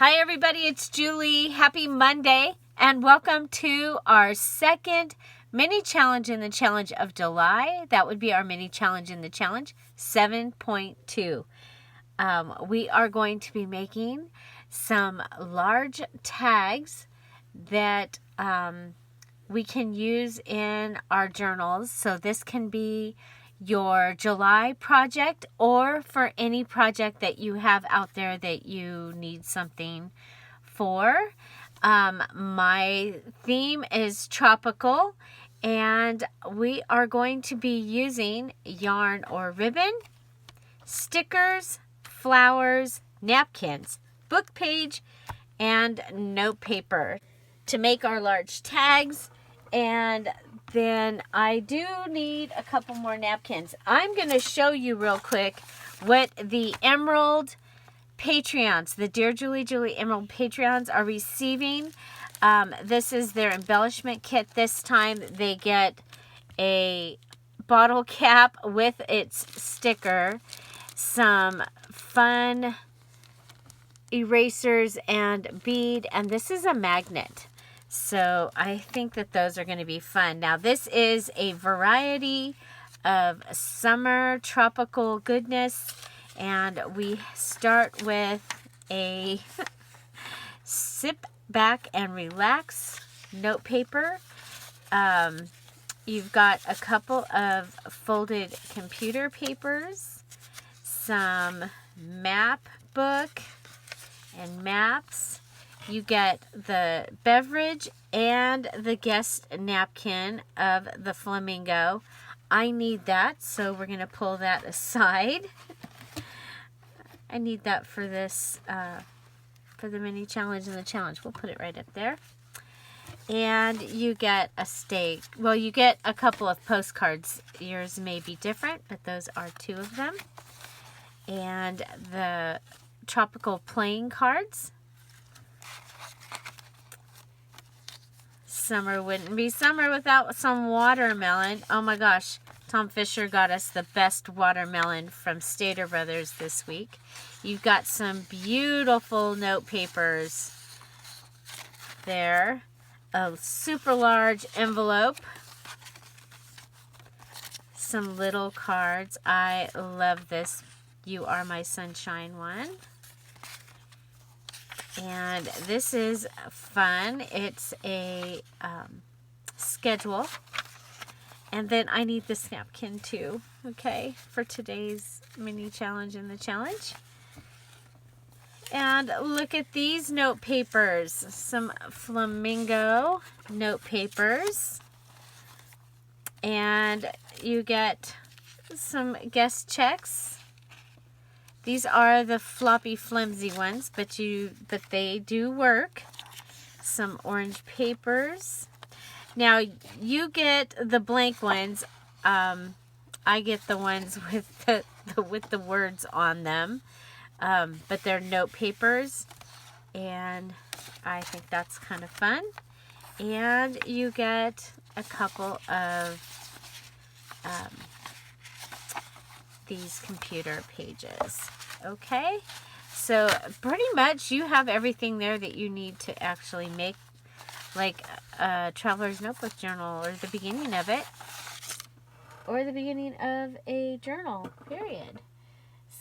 Hi everybody, it's Julie. Happy Monday and welcome to our second mini challenge in the challenge of July. That would be our mini challenge in the challenge 7.2. We are going to be making some large tags that we can use in our journals. So this can be your July project or for any project that you have out there that you need something for. My theme is tropical and we are going to be using yarn or ribbon, stickers, flowers, napkins, book page, and note paper to make our large tags. And then I do need a couple more napkins. I'm going to show you real quick what the Emerald Patreons, the Dear Julie Julie Emerald Patreons are receiving. This is their embellishment kit. This time they get a bottle cap with its sticker, some fun erasers and bead, and this is a magnet. So I think that those are going to be fun. Now this is a variety of summer tropical goodness, and we start with a sip back and relax note paper. You've got a couple of folded computer papers, some map book and maps. You get the beverage and the guest napkin of the flamingo. I need that, so we're going to pull that aside. I need that for this, for the mini challenge and the challenge. We'll put it right up there. And you get a stake. Well, you get a couple of postcards. Yours may be different, but those are two of them. And the tropical playing cards. Summer wouldn't be summer without some watermelon. Oh my gosh, Tom Fisher got us the best watermelon from Stater Brothers this week. You've got some beautiful note papers there. A super large envelope. Some little cards. I love this You Are My Sunshine one. And this is fun. It's a schedule. And then I need this napkin too, okay, for today's mini challenge in the challenge. And look at these note papers. Some flamingo note papers. And you get some guest checks. These are the floppy, flimsy ones, but they do work. Some orange papers. Now, you get the blank ones. I get the ones with the words on them, but they're note papers, and I think that's kind of fun. And you get a couple of these computer pages. Okay, so pretty much you have everything there that you need to actually make like a traveler's notebook journal, or the beginning of it, or the beginning of a journal, period.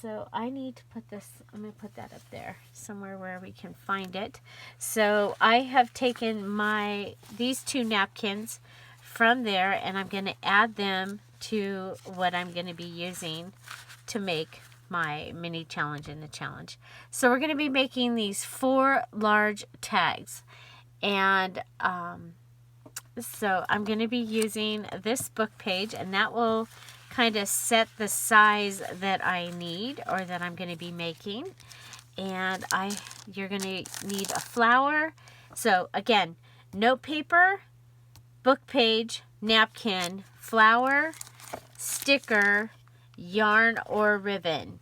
So I need to put this, I'm going to put that up there somewhere where we can find it. So I have taken these two napkins from there, and I'm going to add them to what I'm going to be using to make my mini challenge in the challenge. So we're going to be making these 4 large tags, and so I'm going to be using this book page, and that will kind of set the size that I need, or that I'm going to be making. And you're going to need a flower. So again, note paper, book page, napkin, flower, sticker, yarn or ribbon,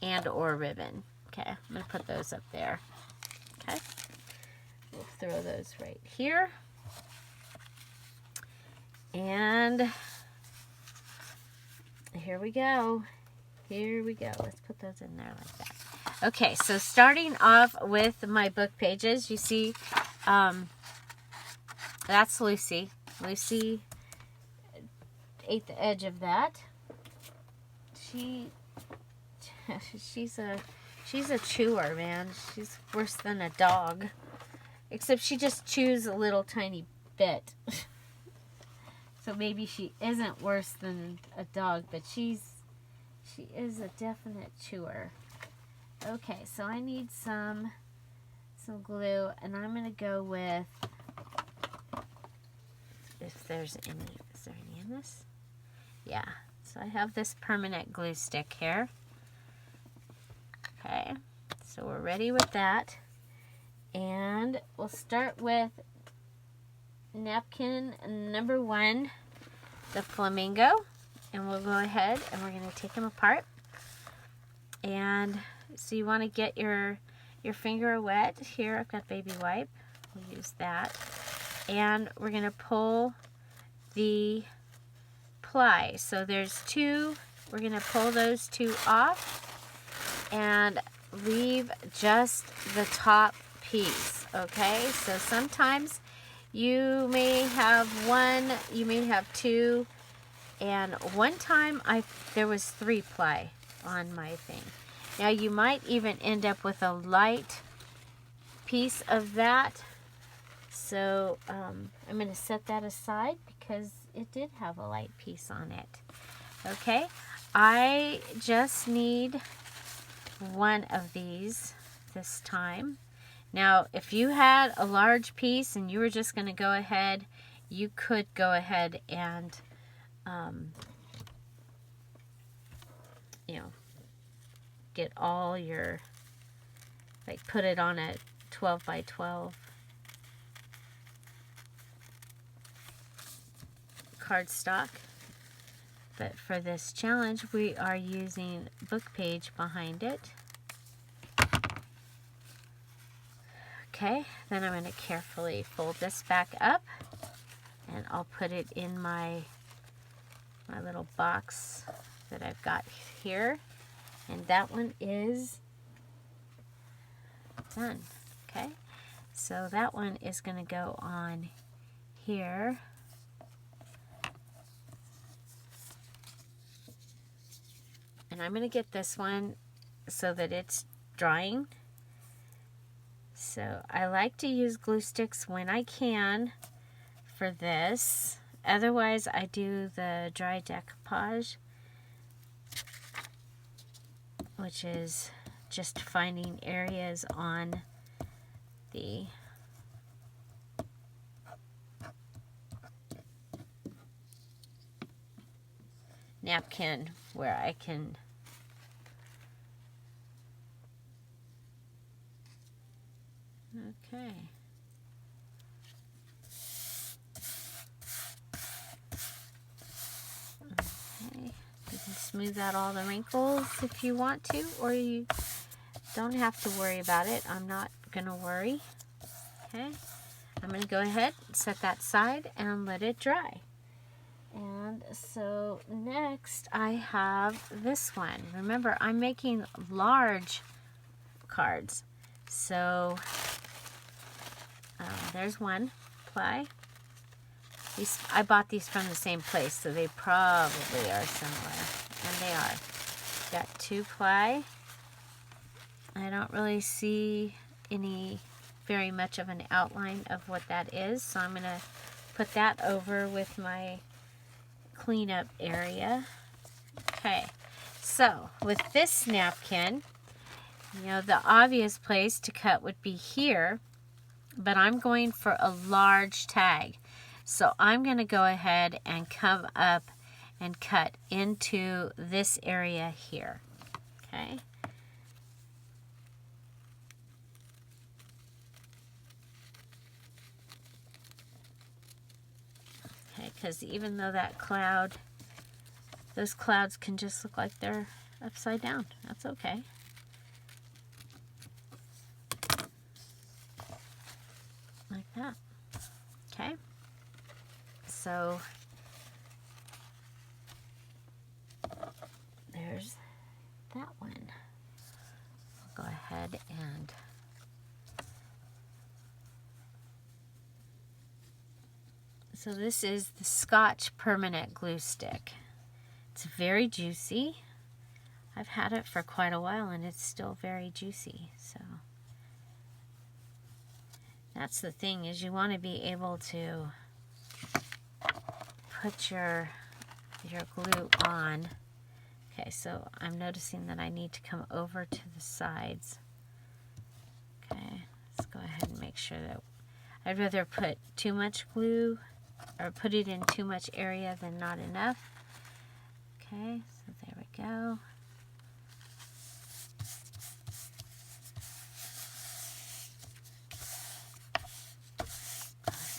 or ribbon. Okay, I'm going to put those up there. Okay, we'll throw those right here. And here we go. Here we go. Let's put those in there like that. Okay, so starting off with my book pages, you see, that's Lucy. Lucy ate the edge of that. She's a chewer, man. She's worse than a dog. Except she just chews a little tiny bit. So maybe she isn't worse than a dog, but she is a definite chewer. Okay, so I need some glue, and I'm gonna go with, if there's any, is there any in this? Yeah, so I have this permanent glue stick here. Okay, so we're ready with that. And we'll start with napkin number 1, the flamingo. And we'll go ahead and we're going to take them apart. And so you want to get your finger wet. Here I've got baby wipe. We'll use that. And we're going to pull the ply. So there's 2. We're going to pull those 2 off and leave just the top piece. Okay, so sometimes you may have 1, you may have 2, and one time there was 3 ply on my thing. Now you might even end up with a light piece of that, so I'm going to set that aside because it did have a light piece on it. Okay, I just need 1 of these this time. Now, if you had a large piece and you were just going to go ahead, you could go ahead and, get all your, like, put it on a 12 by 12 cardstock. But for this challenge, we are using book page behind it. Okay, then I'm going to carefully fold this back up, and I'll put it in my little box that I've got here, and that one is done. Okay, so that one is going to go on here. And I'm going to get this one so that it's drying. So I like to use glue sticks when I can for this. Otherwise, I do the dry decoupage, which is just finding areas on the napkin where I can okay. You can smooth out all the wrinkles if you want to, or you don't have to worry about it. I'm not going to worry. Okay, I'm going to go ahead and set that aside and let it dry. And so next I have this one. Remember, I'm making large cards. So there's one ply. I bought these from the same place, so they probably are similar. And they are. Got 2 ply. I don't really see very much of an outline of what that is, so I'm going to put that over with my cleanup area. Okay, so with this napkin, the obvious place to cut would be here, but I'm going for a large tag. So I'm going to go ahead and come up and cut into this area here. Okay. Okay, because even though those clouds can just look like they're upside down. That's okay. Like that. Okay. So there's that one. I'll go ahead and so this is the Scotch Permanent Glue Stick. It's very juicy. I've had it for quite a while and it's still very juicy. So that's the thing, is you want to be able to put your glue on. Okay, so I'm noticing that I need to come over to the sides. Okay, let's go ahead and make sure that I'd rather put too much glue or put it in too much area than not enough. Okay, so there we go.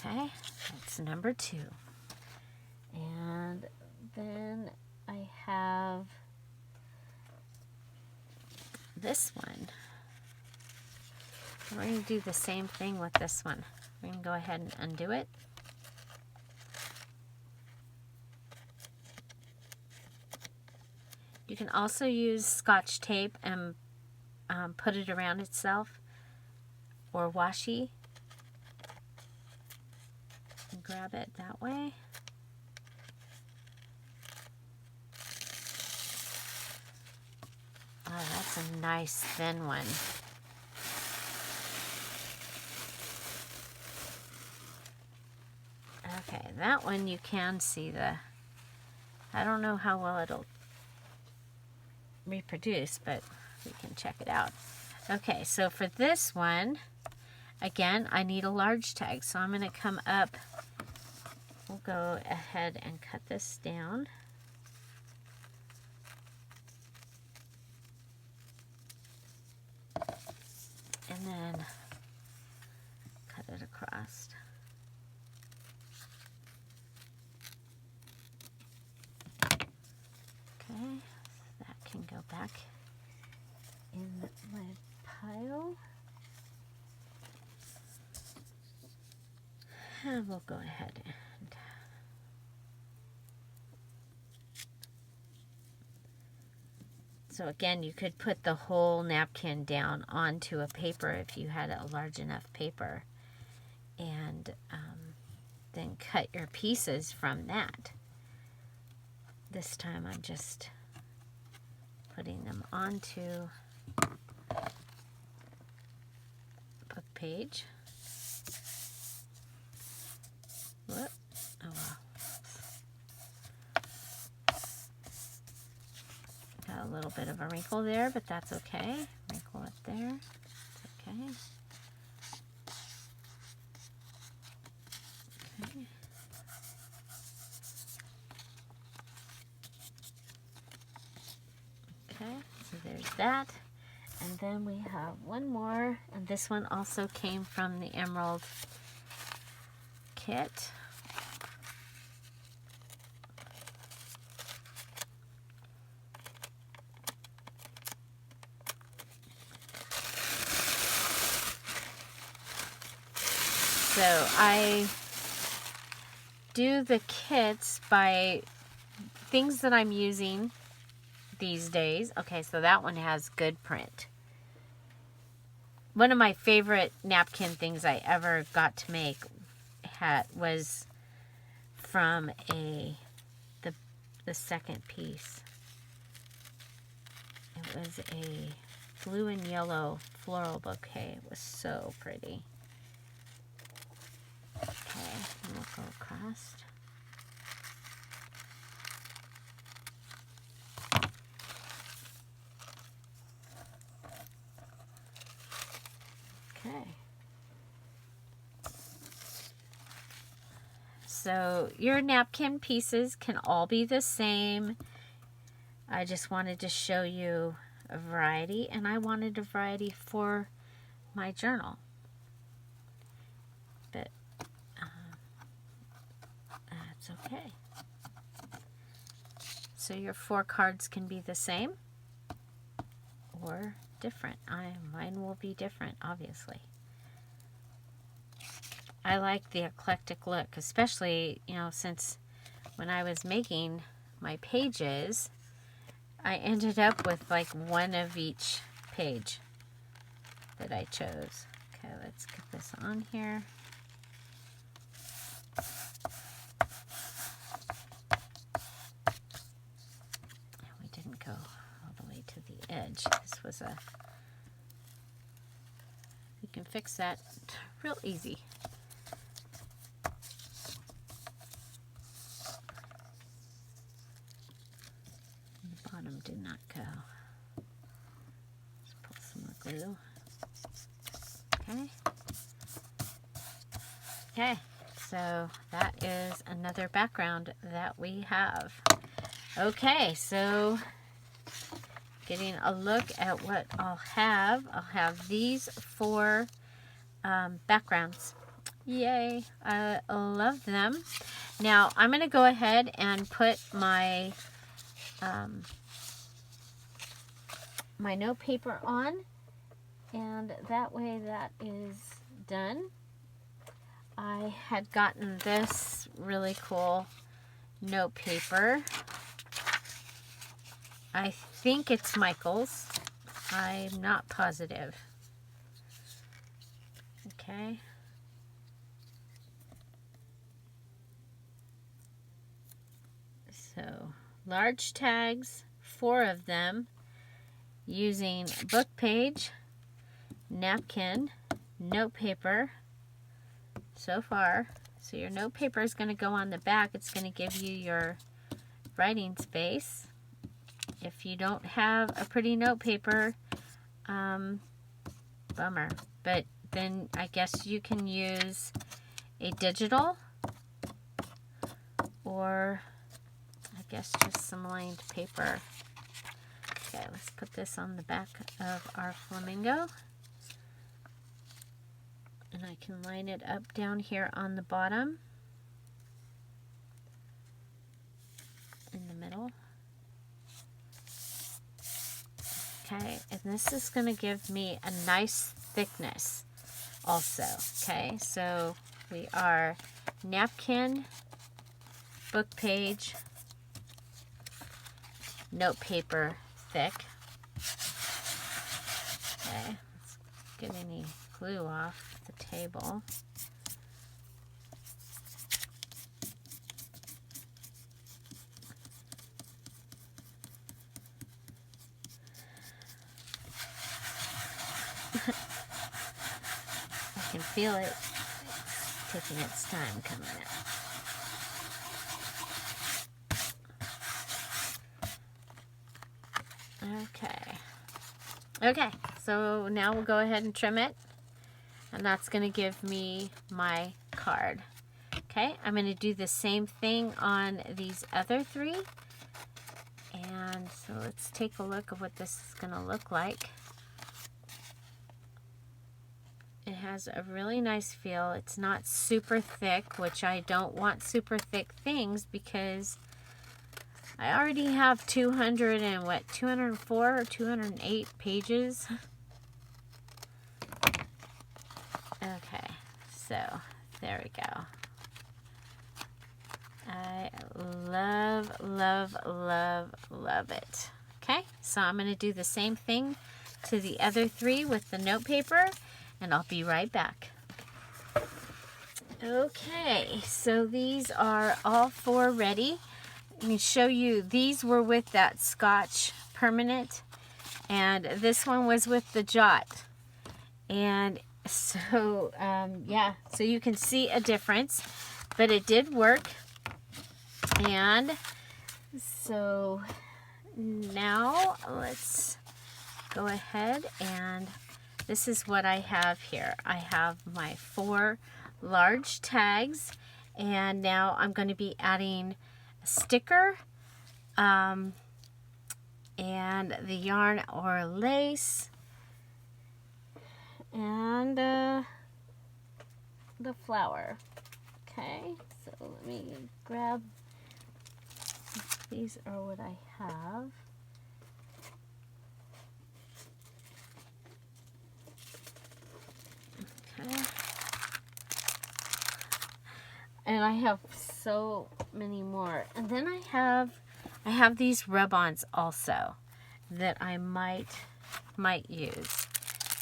Okay, that's number 2. And then I have this one. We're going to do the same thing with this one. We're going to go ahead and undo it. You can also use Scotch tape and put it around itself, or washi. And grab it that way. Oh, that's a nice thin one. Okay, that one you can see I don't know how well it'll reproduce, but we can check it out. Okay, so for this one, again, I need a large tag, so I'm going to come up. We'll go ahead and cut this down. And then cut it across. Okay, so that can go back in my pile. And we'll go ahead and so again, you could put the whole napkin down onto a paper if you had a large enough paper, and then cut your pieces from that. This time I'm just putting them onto book page. Whoop. Oh wow. Got a little bit of a wrinkle there, but that's okay. Wrinkle it there. It's okay. Okay. Okay, so there's that. And then we have one more, and this one also came from the Emerald kit. So I do the kits by things that I'm using these days. Okay, so that one has good print. One of my favorite napkin things I ever got to make was from the second piece. It was a blue and yellow floral bouquet. It was so pretty. Okay, and we'll go across. Okay. So your napkin pieces can all be the same. I just wanted to show you a variety, and I wanted a variety for my journal. But that's okay. So your 4 cards can be the same or different. Mine will be different, obviously. I like the eclectic look, especially, since when I was making my pages, I ended up with like one of each page. that I chose. Okay, let's get this on here. We didn't go all the way to the edge. This was a... You can fix that real easy. The bottom did not go. Let's pull some more glue. Okay. Okay, so that is another background that we have. Okay, so getting a look at what I'll have these 4 backgrounds. Yay, I love them. Now I'm going to go ahead and put my my note paper on, and that way that is done. I had gotten this really cool note paper. I think it's Michael's. I'm not positive. Okay. So, large tags, 4 of them, using book page, napkin, note paper, so far. So your note paper is going to go on the back. It's going to give you your writing space. If you don't have a pretty note paper, bummer. But then I guess you can use a digital, or I guess just some lined paper. Okay, let's put this on the back of our flamingo. And I can line it up down here on the bottom, in the middle. Okay, and this is going to give me a nice thickness also. Okay, so we are napkin, book page, note paper thick. Okay, let's get any glue off the table. I can feel it. It's taking its time coming out. Okay, so now we'll go ahead and trim it, and that's going to give me my card. Okay, I'm going to do the same thing on these other 3, and so let's take a look at what this is going to look like. It has a really nice feel. It's not super thick, which I don't want super thick things because I already have 204 or 208 pages. Okay, so there we go. I love, love, love, love it. Okay, so I'm going to do the same thing to the other 3 with the note paper, and I'll be right back. Okay, so these are all 4 ready. Let me show you. These were with that Scotch permanent, and this one was with the Jot. And so, yeah, so you can see a difference, but it did work. And so now let's go ahead, and this is what I have here. I have my 4 large tags, and now I'm going to be adding a sticker, and the yarn or lace, and the flower. Okay, so let me grab, these are what I have. Okay. And I have so many more. And then I have these rub-ons also that I might use.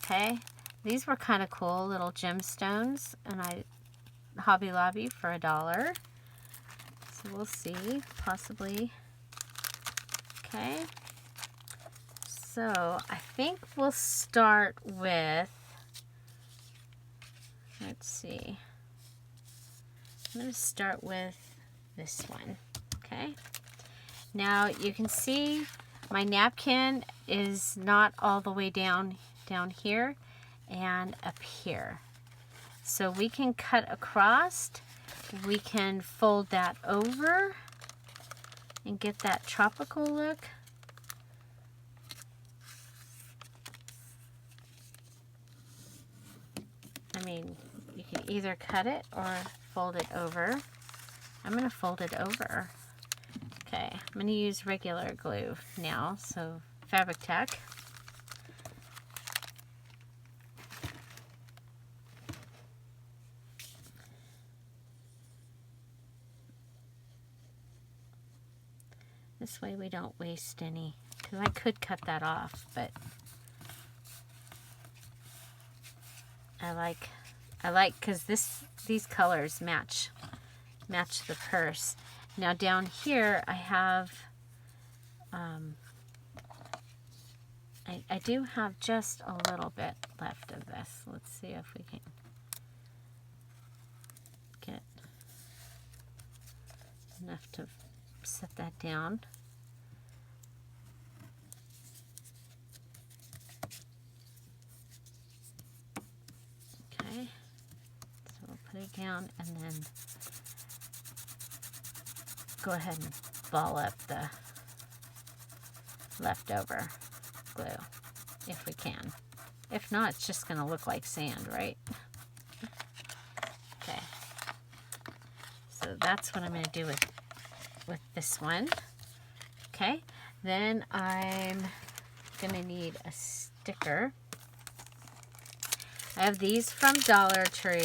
Okay? These were kind of cool, little gemstones, and Hobby Lobby for $1. So we'll see, possibly. Okay. So I think we'll start with, let's see. I'm going to start with this one. Okay. Now you can see my napkin is not all the way down here and up here. So we can cut across, we can fold that over and get that tropical look. I mean, you can either cut it or fold it over. I'm going to fold it over. Okay, I'm going to use regular glue now, so fabric tack. This way we don't waste any, because I could cut that off, but I like because these colors match the purse. Now down here I have I do have just a little bit left of this. Let's see if we can get enough to set that down. Okay, so we'll put it down and then go ahead and ball up the leftover glue if we can. If not, it's just going to look like sand, right? Okay, so that's what I'm going to do with this one. Okay, then I'm going to need a sticker. I have these from Dollar Tree.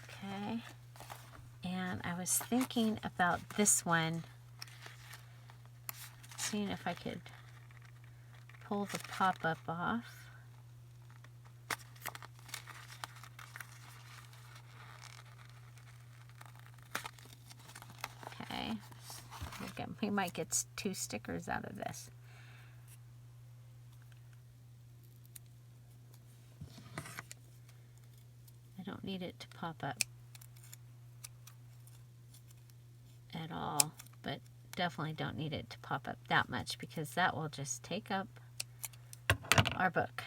Okay, and I was thinking about this one, seeing if I could pull the pop-up off. Okay, we might get 2 stickers out of this. I don't need it to pop up at all, but definitely don't need it to pop up that much, because that will just take up our book.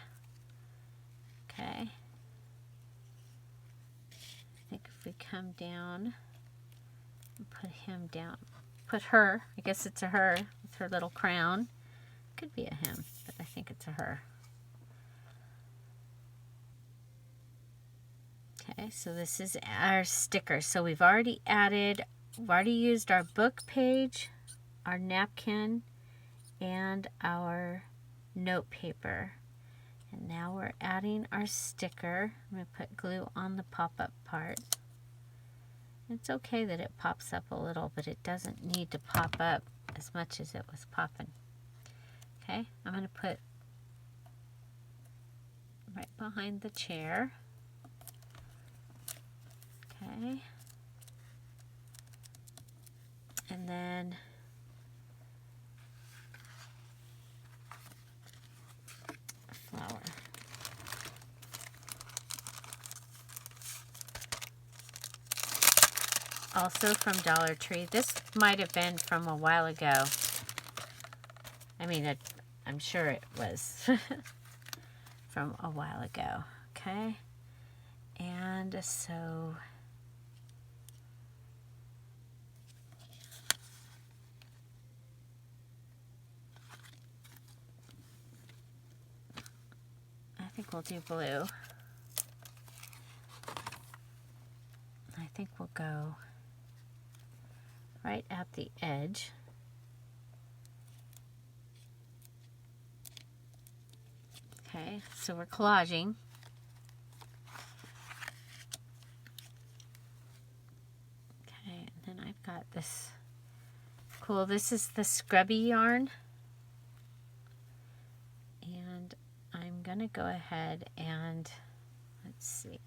Okay, I think if we come down and put him down, put her, I guess it's a her with her little crown. Could be a him, but I think it's a her. Okay, so this is our sticker. So we've already used our book page, our napkin, and our note paper. And now we're adding our sticker. I'm going to put glue on the pop-up part. It's okay that it pops up a little, but it doesn't need to pop up as much as it was popping. Okay, I'm going to put right behind the chair. Okay, and then a flower. Also from Dollar Tree. This might have been from a while ago. I mean, I'm sure it was from a while ago. Okay, and so I think we'll do blue. I think we'll go right at the edge. Okay, so we're collaging. Okay, and then I've got this cool. This is the scrubby yarn. And I'm going to go ahead and, let's see.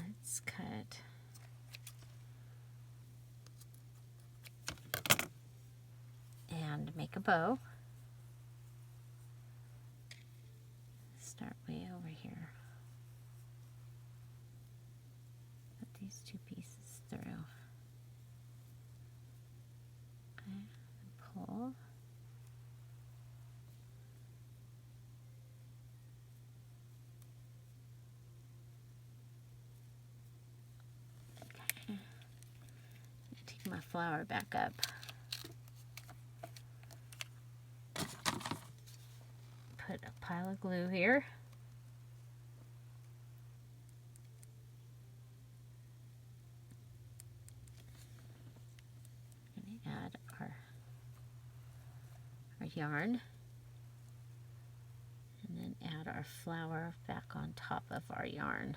Let's cut. And make a bow. Start way over here. Put these two pieces through. Okay, and pull. Okay. Take my flower back up. Put a pile of glue here. I'm going to add our yarn. And then add our flower back on top of our yarn.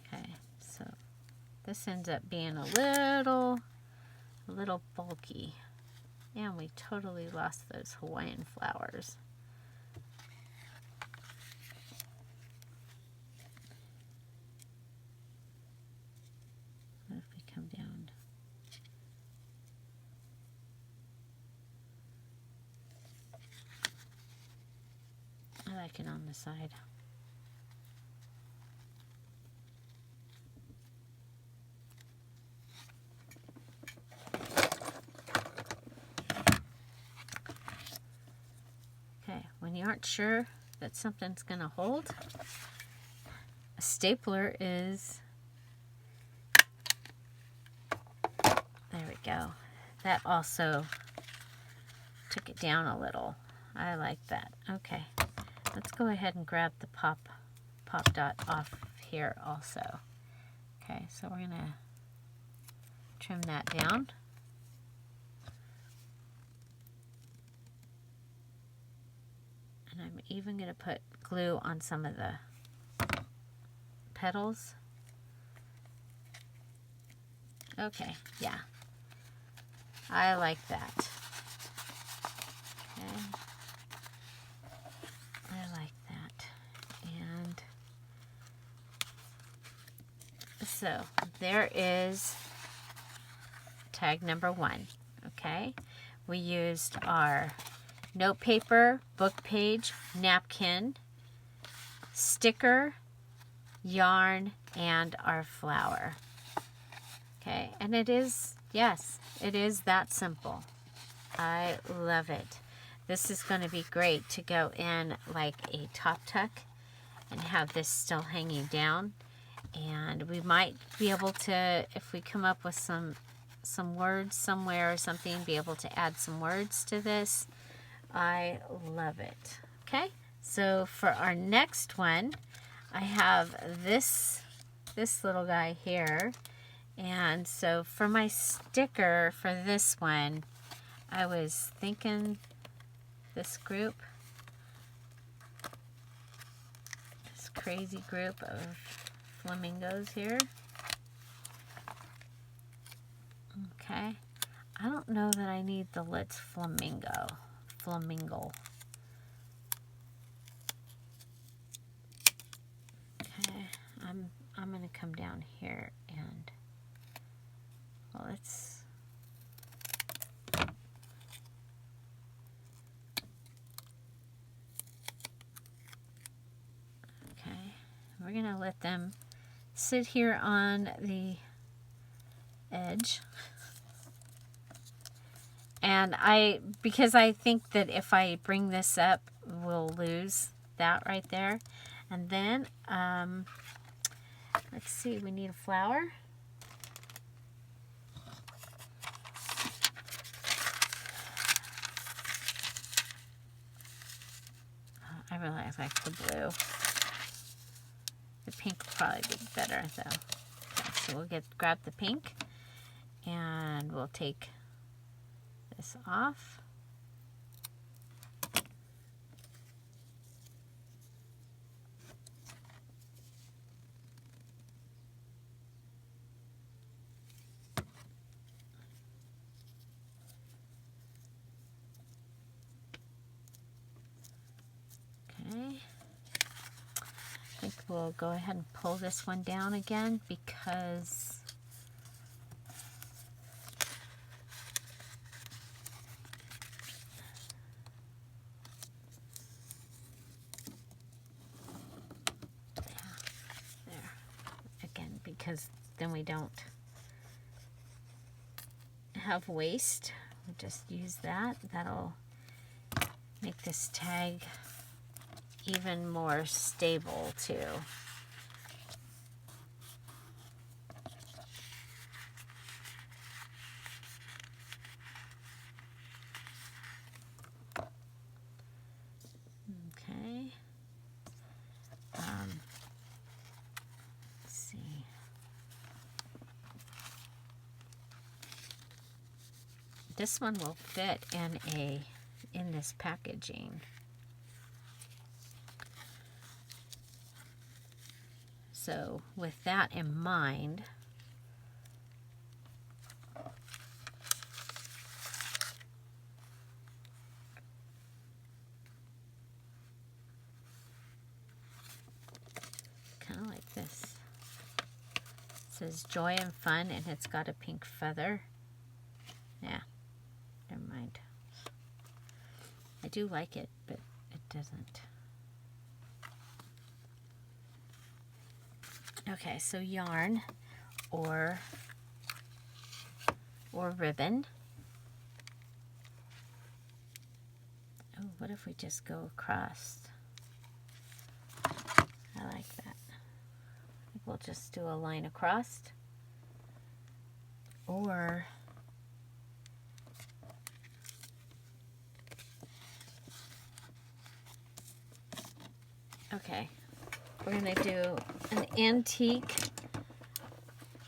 Okay, so this ends up being a little bulky, and we totally lost those Hawaiian flowers. What if we come down? I like it on the side. When you aren't sure that something's going to hold, a stapler is, there we go. That also took it down a little. I like that. Okay, let's go ahead and grab the pop dot off here also. Okay, so we're going to trim that down. I'm even going to put glue on some of the petals. Okay, yeah. I like that. Okay. I like that. And so there is tag number 1. Okay. We used our note paper, book page, napkin, sticker, yarn, and our flower. Okay, and it is, yes, it is that simple. I love it. This is going to be great to go in like a top tuck and have this still hanging down. And we might be able to, if we come up with some words somewhere or something, be able to add some words to this. I love it. Okay, so for our next one, I have this little guy here. And so for my sticker for this one, I was thinking this group, this crazy group of flamingos here. Okay, I don't know that I need the Let's Flamingo. Okay, I'm gonna come down here and, well, let's, okay, we're gonna let them sit here on the edge. And because I think that if I bring this up, we'll lose that right there. And then, let's see, we need a flower. I really like the blue. The pink will probably be better though. Okay, so we'll grab the pink and we'll take this off. we'll go ahead and pull this one down again because because then we don't have waste. We just use that. That'll make this tag even more stable too. Okay. Let's see. This one will fit in this packaging. So with that in mind, kind of like this. It says joy and fun, and it's got a pink feather. Yeah, never mind. I do like it, but it doesn't. Okay, so yarn or ribbon. Oh, what if we just go across? I like that. I think we'll just do a line across. Or okay, we're going to do an antique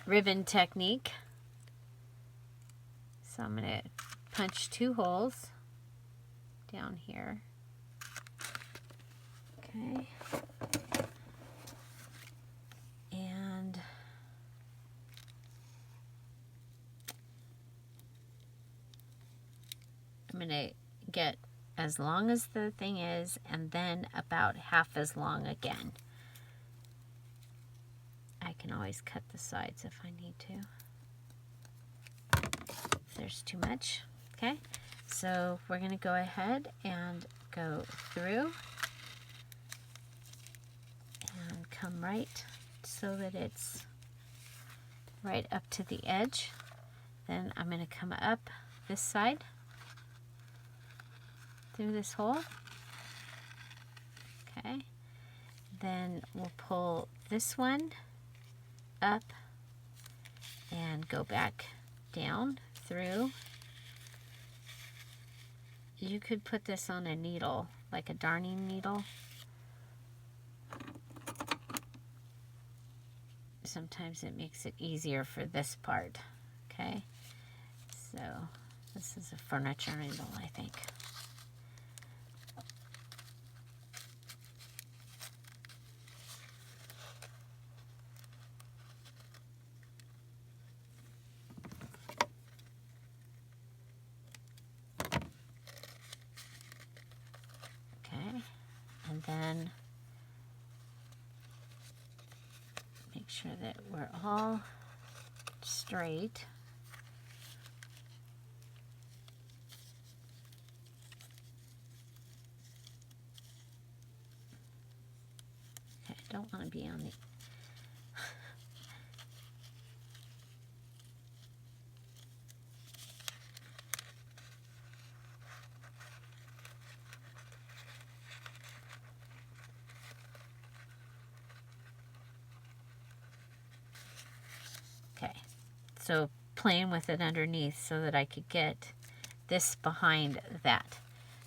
ribbon technique. So I'm going to punch 2 holes down here. Okay. And I'm going to get as long as the thing is, and then about half as long again. I can always cut the sides if I need to, if there's too much. Okay, so we're going to go ahead and go through and come right so that it's right up to the edge. Then I'm going to come up this side through this hole. Okay, then we'll pull this one up and go back down through. You could put this on a needle, like a darning needle. Sometimes it makes it easier for this part. Okay, so this is a furniture needle, I think. And then make sure that we're all straight. Okay, I don't want to be on the so playing with it underneath so that I could get this behind that.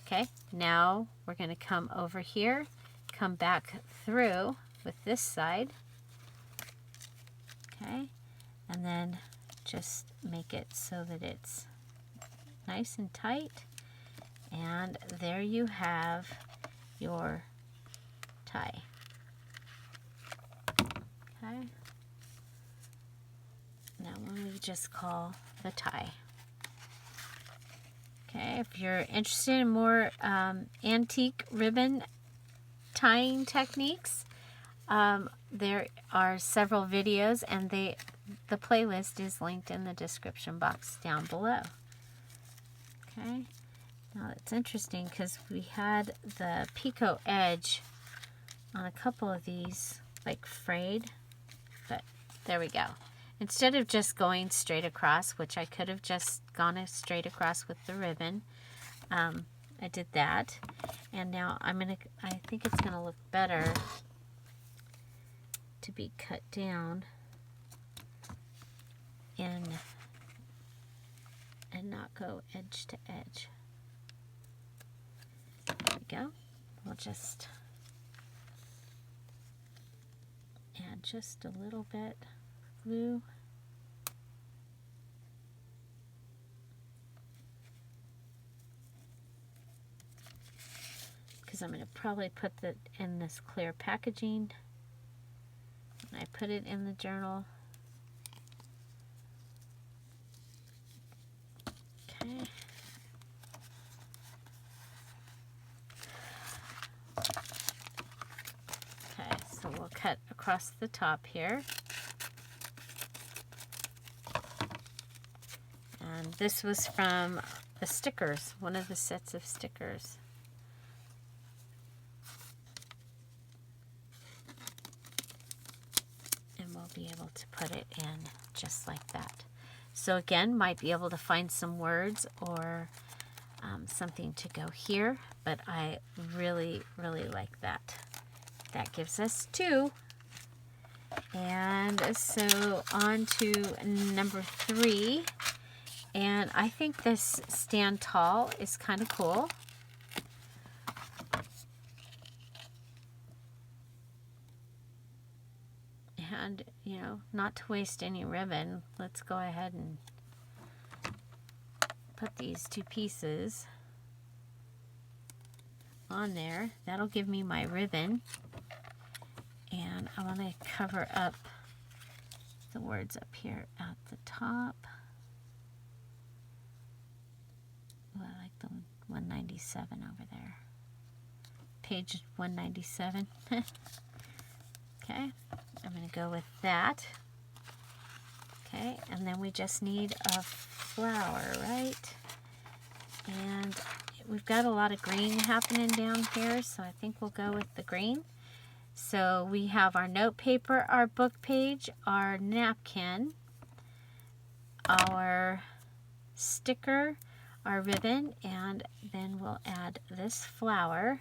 Okay, now we're going to come over here, come back through with this side. Okay, and then just make it so that it's nice and tight. And there you have your tie. Okay. That one we just call the tie. Okay, if you're interested in more antique ribbon tying techniques, There are several videos, and the playlist is linked in the description box down below. Okay, now it's interesting because we had the picot edge on a couple of these like frayed, but there we go. Instead of just going straight across, which I could have just gone straight across with the ribbon, I did that, and now I think it's gonna look better to be cut down in and not go edge to edge. There we go. We'll just add just a little bit of glue. Because I'm going to probably put that in this clear packaging. And I put it in the journal. Okay. Okay, so we'll cut across the top here. And this was from the stickers, one of the sets of stickers. Be able to put it in just like that. So again, might be able to find some words or something to go here, but I really, really like that. That gives us 2. And so on to number 3. And I think this stand tall is kind of cool. And, you know, not to waste any ribbon, let's go ahead and put these 2 pieces on there. That'll give me my ribbon. And I want to cover up the words up here at the top. Oh, I like the 197 over there. Page 197. Okay. I'm going to go with that. Okay, and then we just need a flower, right? And we've got a lot of green happening down here, so I think we'll go with the green. So we have our note paper, our book page, our napkin, our sticker, our ribbon, and then we'll add this flower.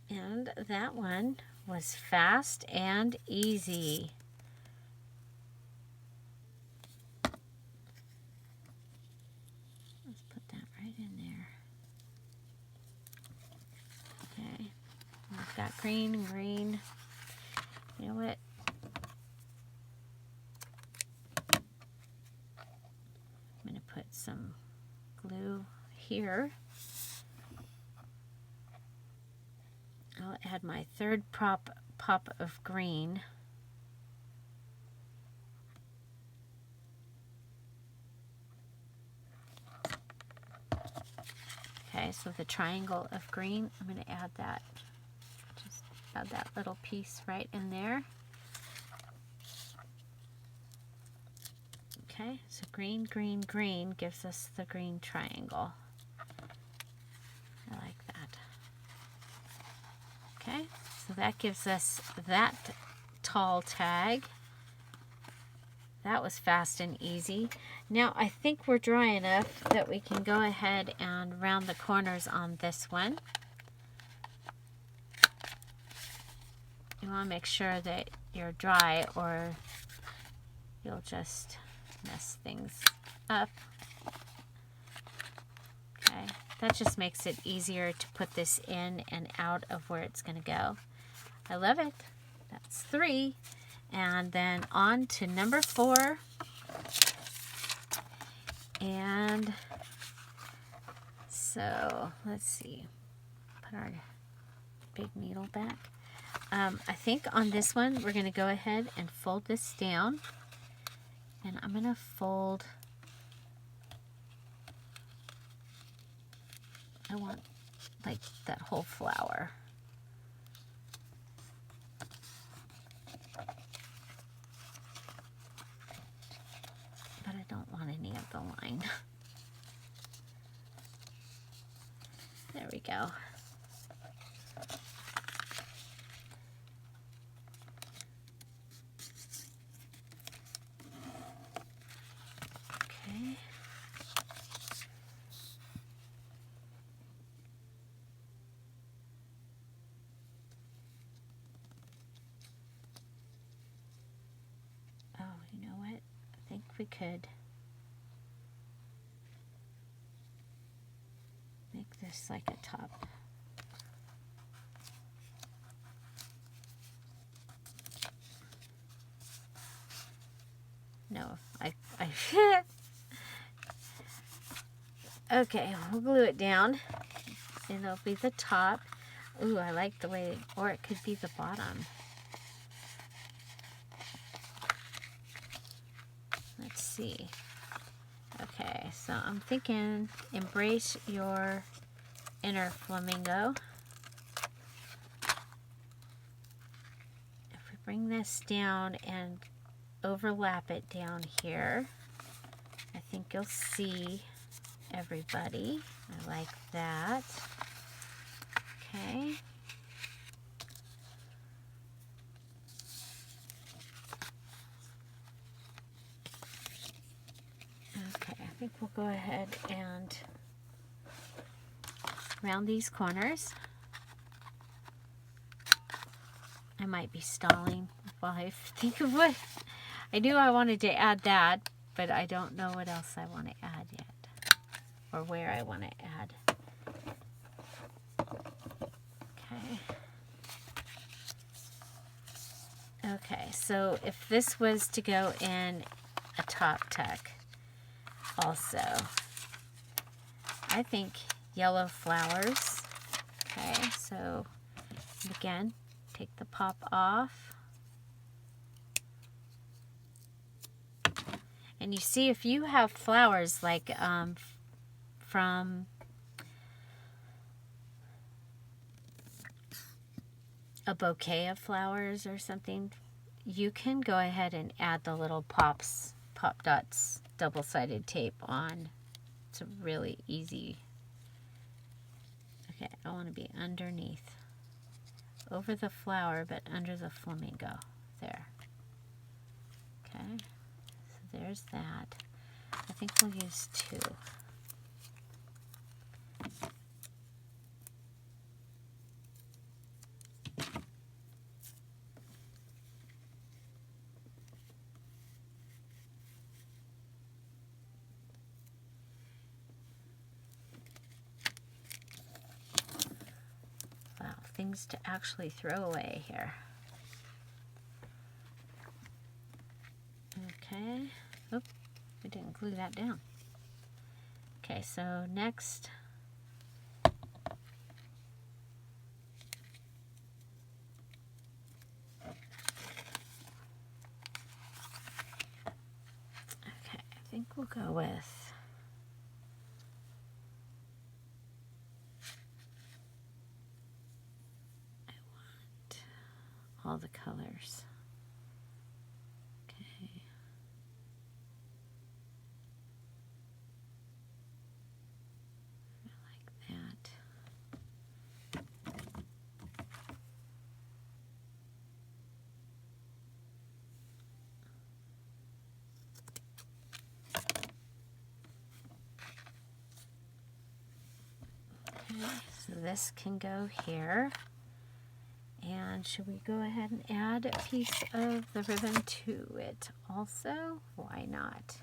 And that one was fast and easy. Let's put that right in there. Okay, we've got green and green. You know what? I'm going to put some glue here. I'll add my third pop of green. Okay, so the triangle of green, I'm going to add that. Just add that little piece right in there. Okay, so green, green, green gives us the green triangle. I like that. Okay, so that gives us that tall tag. That was fast and easy. Now I think we're dry enough that we can go ahead and round the corners on this one. You want to make sure that you're dry or you'll just mess things up. Okay, that just makes it easier to put this in and out of where it's going to go. I love it. That's 3. And then on to number 4. And so let's see. Put our big needle back. I think on this one we're going to go ahead and fold this down. And I'm going to fold. I want like that whole flower. stalling. There we go. Okay. Oh, you know what? I think we could make this like a top. No, I okay, we'll glue it down. And it'll be the top. Ooh, I like the way, or it could be the bottom. Let's see. Okay, so I'm thinking embrace your inner flamingo. If we bring this down and overlap it down here, I think you'll see everybody. I like that. Okay. Okay, I think we'll go ahead and round these corners. I might be stalling while I think of what I knew I wanted to add that, but I don't know what else I want to add yet, or where I want to add. Okay. Okay, so if this was to go in a top tuck also, I think yellow flowers. Okay, so again, take the pop off. And you see, if you have flowers like from a bouquet of flowers or something, you can go ahead and add the little pop dots, double-sided tape on. It's really easy. Okay, I want to be underneath, over the flower, but under the flamingo. There. Okay, so there's that. I think we'll use 2. Things to actually throw away here. Okay. Oop, we didn't glue that down. Okay, so next, okay, I think we'll go with all the colors. Okay. I like that. Okay, so this can go here. And should we go ahead and add a piece of the ribbon to it also? Why not?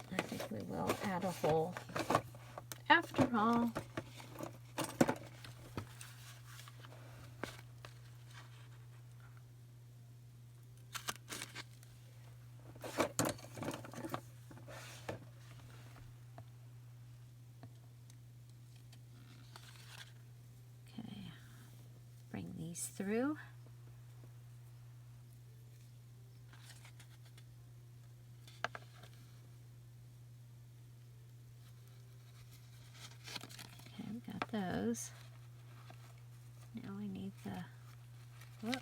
I think we will add a hole after all. Okay, bring these through. those. Now we need the, whoop.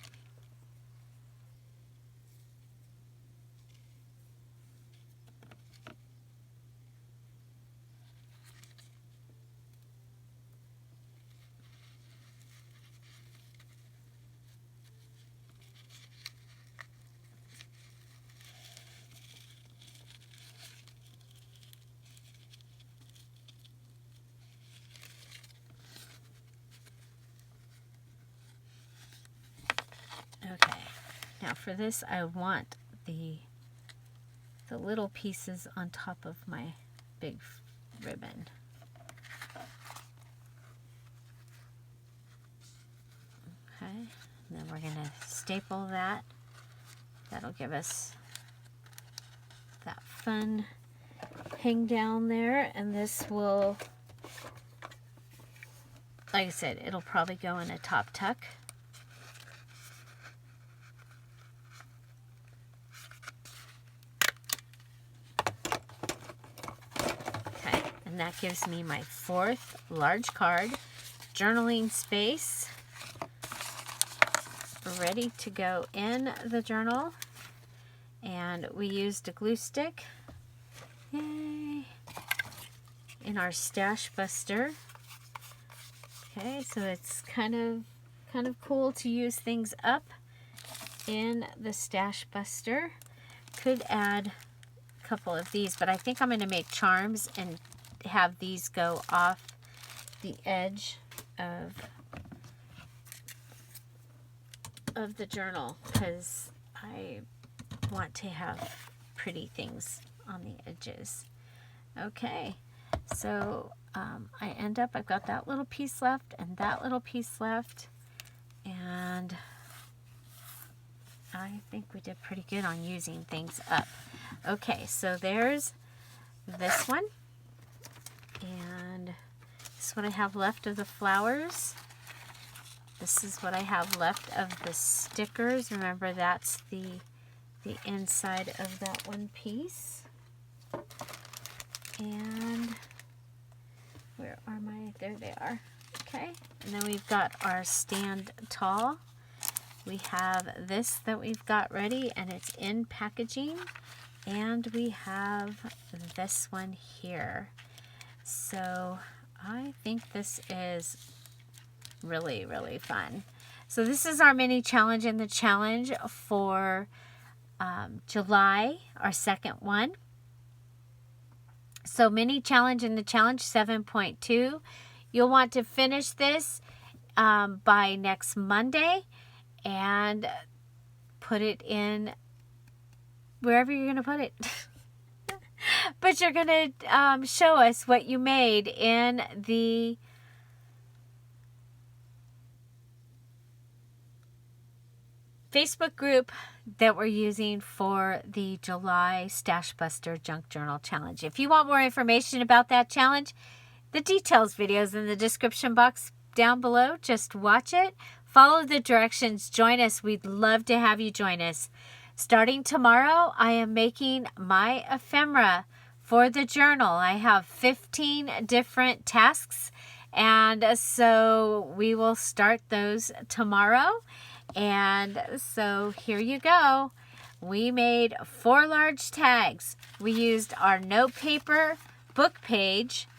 Okay, now for this I want the little pieces on top of my big ribbon. Okay, and then we're going to staple that. That'll give us that fun hang down there, and this will, like I said, it'll probably go in a top tuck. And that gives me my 4th large card, journaling space, ready to go in the journal. And we used a glue stick, yay, in our stash buster. Okay, so it's kind of cool to use things up in the stash buster. Could add a couple of these, but I think I'm going to make charms and have these go off the edge of the journal, because I want to have pretty things on the edges. Okay, so I've got that little piece left and that little piece left, and I think we did pretty good on using things up. Okay, so there's this one. And this is what I have left of the flowers. This is what I have left of the stickers. Remember, that's the inside of that one piece. And where are my, there they are. Okay, and then we've got our stand tall. We have this that we've got ready, and it's in packaging. And we have this one here. So I think this is really, really fun. So this is our mini challenge in the challenge for July, our second one. So mini challenge in the challenge 7.2. You'll want to finish this by next Monday and put it in wherever you're going to put it. But you're going to show us what you made in the Facebook group that we're using for the July Stash Buster Junk Journal Challenge. If you want more information about that challenge, the details video is in the description box down below. Just watch it. Follow the directions. Join us. We'd love to have you join us. Starting tomorrow, I am making my ephemera for the journal. I have 15 different tasks, and so we will start those tomorrow. And so here you go. We made 4 large tags. We used our note paper, book page,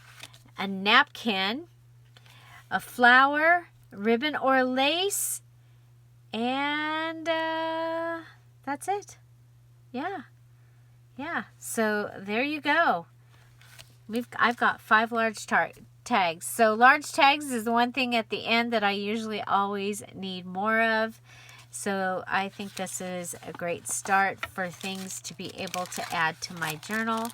a napkin, a flower, ribbon or lace, and that's it. Yeah. So there you go. I've got 5 large tags. So large tags is the one thing at the end that I usually always need more of. So I think this is a great start for things to be able to add to my journal.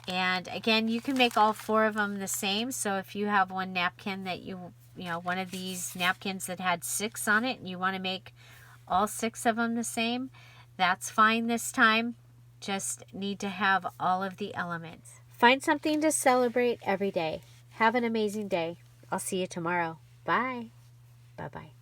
And again, you can make all 4 of them the same. So if you have one napkin that you know, one of these napkins that had 6 on it, and you want to make all 6 of them the same, that's fine this time. Just need to have all of the elements. Find something to celebrate every day. Have an amazing day. I'll see you tomorrow. Bye. Bye-bye.